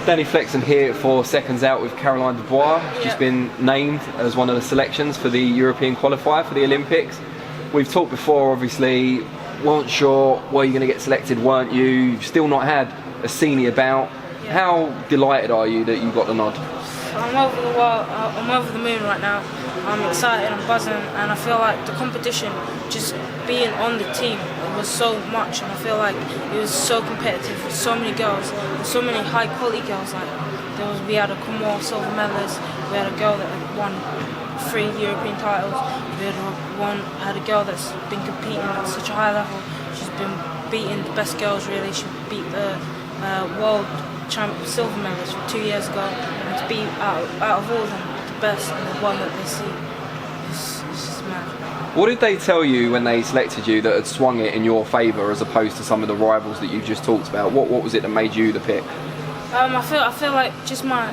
Danny Flexen here for Seconds Out with Caroline Dubois. She's just been named as one of the selections for the European qualifier for the Olympics. We've talked before, obviously, weren't sure were you going to get selected, weren't you? You've still not had a senior bout. Yeah. How delighted are you that you got the nod? I'm over the world, I'm over the moon right now. I'm excited, I'm buzzing, and I feel like the competition, just being on the team, it was so much, and I feel like it was so competitive with so many girls, with so many high quality girls. Like we had a Comor silver medalist, we had a girl that had won 3 European titles, we had a girl that's been competing at such a high level. She's been beating the best girls really. She beat the world champion silver medalist 2 years ago, and to be out of all of them the best and the one that they see is just mad. What did they tell you when they selected you that had swung it in your favour as opposed to some of the rivals that you just talked about? What was it that made you the pick? I feel like just my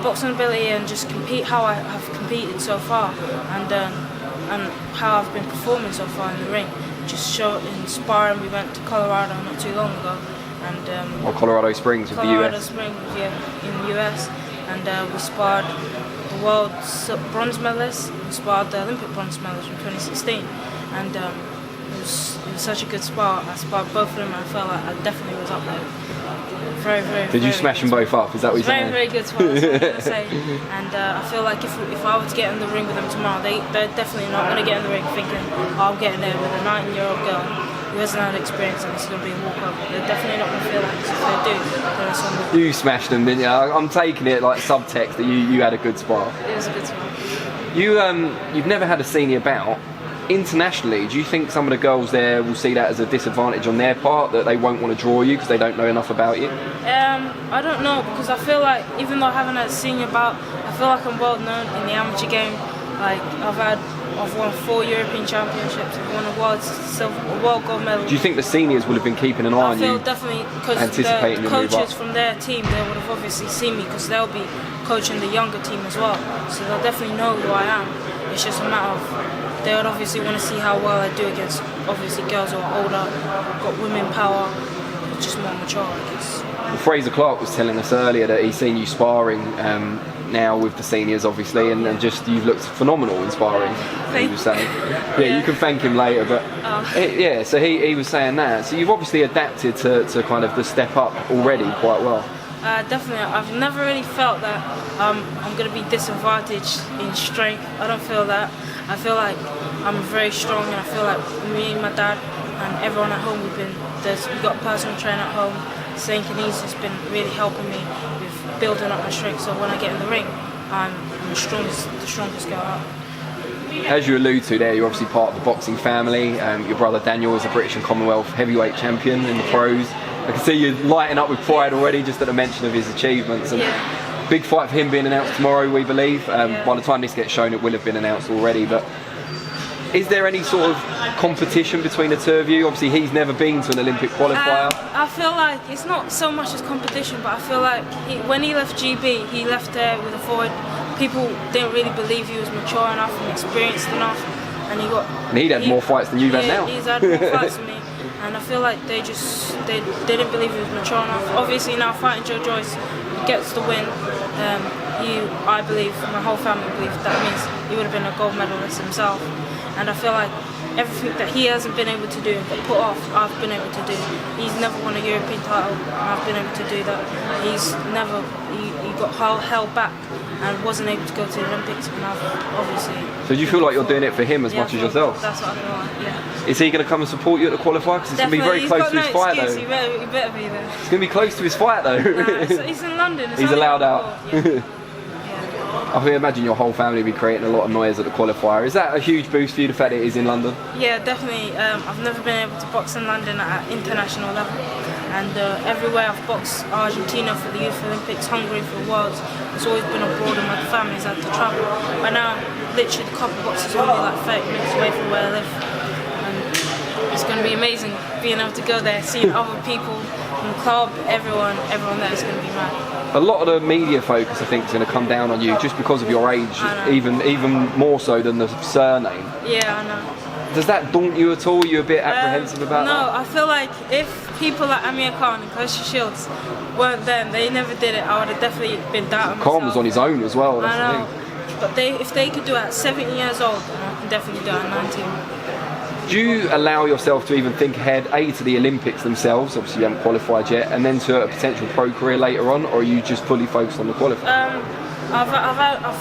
boxing ability and just how I have competed so far, and how I've been performing so far in the ring. Just in sparring, we went to Colorado not too long ago, and Colorado Springs with the US. Colorado Springs, yeah, in the US, and we sparred the world bronze medalist, we sparred the Olympic bronze medalist from 2016, and it was such a good spar. I sparred both of them, and I felt like I definitely was up there. Did you smash them both up? Is that what you're saying? Very good spar, that's what I'm going to say. And I feel like if I were to get in the ring with them tomorrow, they're definitely not going to get in the ring thinking, oh, I'll get in there with a 9-year-old girl who hasn't had experience and it's going to be a walkover. They're definitely not going to feel like this. If they do, then it's on the... You smashed them, didn't you? I'm taking it like subtext that you had a good spar. It was a good spar. You've never had a senior bout. Internationally, do you think some of the girls there will see that as a disadvantage on their part, that they won't want to draw you because they don't know enough about you? I don't know, because I feel like even though I haven't had a senior bout, I feel like I'm well known in the amateur game. Like I've won 4 European championships, I've won a world gold medal. Do you think the seniors will have been keeping an eye on you? I feel definitely, because anticipating the coaches from their team, they would have obviously seen me because they'll be coaching the younger team as well. So they'll definitely know who I am. It's just a matter of, they would obviously want to see how well I do against obviously girls who are older, got women power, just more mature, I guess. Well, Fraser Clark was telling us earlier that he's seen you sparring now with the seniors, obviously, and just you've looked phenomenal in sparring. He was saying, yeah, you can thank him later, but yeah. So he was saying that. So you've obviously adapted to kind of the step up already quite well. Definitely, I've never really felt that I'm going to be disadvantaged in strength. I don't feel that. I feel like I'm very strong, and I feel like me and my dad and everyone at home, we've got a personal trainer at home. St. Kenny's has been really helping me with building up my strength, so when I get in the ring, I'm the strongest girl out. As you allude to there, you're obviously part of the boxing family. Your brother Daniel is a British and Commonwealth heavyweight champion in the pros. I can see you lighting up with pride already just at the mention of his achievements. And big fight for him being announced tomorrow, we believe. By the time this gets shown, it will have been announced already. But is there any sort of competition between the two of you? Obviously, he's never been to an Olympic qualifier. I feel like it's not so much as competition, but I feel like when he left GB, he left there with a forward. People didn't really believe he was mature enough and experienced enough, and he'd had more fights than you've had now. He's had more fights than me, and I feel like they didn't believe he was mature enough. Obviously now fighting Joe Joyce, he gets the win. I believe, my whole family believes that means he would have been a gold medalist himself, and I feel like everything that he hasn't been able to do and got put off, I've been able to do. He's never won a European title, and I've been able to do that. He got held back and wasn't able to go to the Olympics, and I've obviously... So do you feel like you're doing it for him as much as yourself? That's what I feel like, yeah. Is he going to come and support you at the qualifier? Because it's going to be very close to his fight, though. He better be there. It's going to be close to his fight, though. He's in London. He's allowed out. I can imagine your whole family will be creating a lot of noise at the qualifier. Is that a huge boost for you, the fact that it is in London? Yeah, definitely. I've never been able to box in London at international level. And everywhere I've boxed, Argentina for the Youth Olympics, Hungary for the Worlds, it's always been abroad and my family's had to travel. But now, literally the couple boxes only like 30 minutes away from where I live. And it's going to be amazing being able to go there, seeing other people from the club, everyone there is going to be mad. A lot of the media focus, I think, is going to come down on you just because of your age, even more so than the surname. Yeah, I know. Does that daunt you at all? You're a bit apprehensive about no, that? I feel like if people like Amir Khan and Kirsty Shields weren't them, they never did it, I would have definitely been doubting myself. Khan was on his own as well. That's I the know. thing. But if they could do it at 17 years old, then I can definitely do it at 19. Do you allow yourself to even think ahead, A, to the Olympics themselves, obviously you haven't qualified yet, and then to a potential pro career later on, or are you just fully focused on the qualifier? I've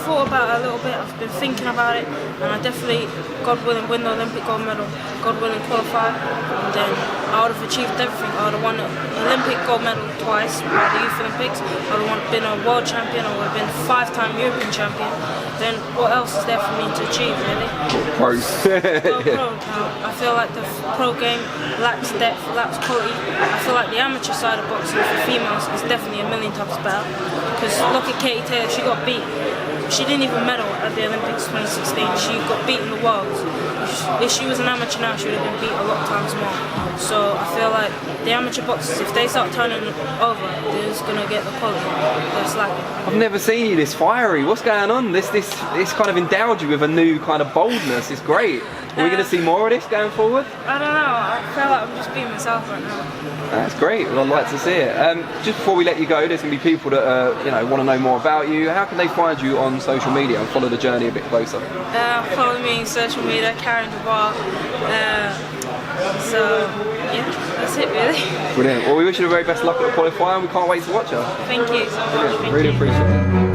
thought about it a little bit, I've been thinking about it, and I definitely, God willing, win the Olympic gold medal, God willing, qualify, and then I would have achieved everything. I would have won an Olympic gold medal twice by the Youth Olympics, I would have been a world champion, I would have been 5-time European champion. Then what else is there for me to achieve, really? Pros. Go pro. I feel like the pro game lacks depth, lacks quality. I feel like the amateur side of boxing for females is definitely a million times better. Because look at Katie Taylor, she got beat. She didn't even medal at the Olympics 2016. She got beat in the Worlds. If she was an amateur now, she would have been beat a lot of times more. So I feel like the amateur boxers, if they start turning over, they're just gonna get the quality that's lacking. I've never seen you this fiery. What's going on? This kind of endowed you with a new kind of boldness. It's great. Are we going to see more of this going forward? I don't know. I feel like I'm just being myself right now. That's great. Well, I'd like to see it. Just before we let you go, there's going to be people that want to know more about you. How can they find you on social media and follow the journey a bit closer? Follow me on social media, Karen Dubois. So yeah, that's it really. Brilliant. Well, we wish you the very best luck at the qualifier and we can't wait to watch her. Thank you so much. Brilliant. Really appreciate it.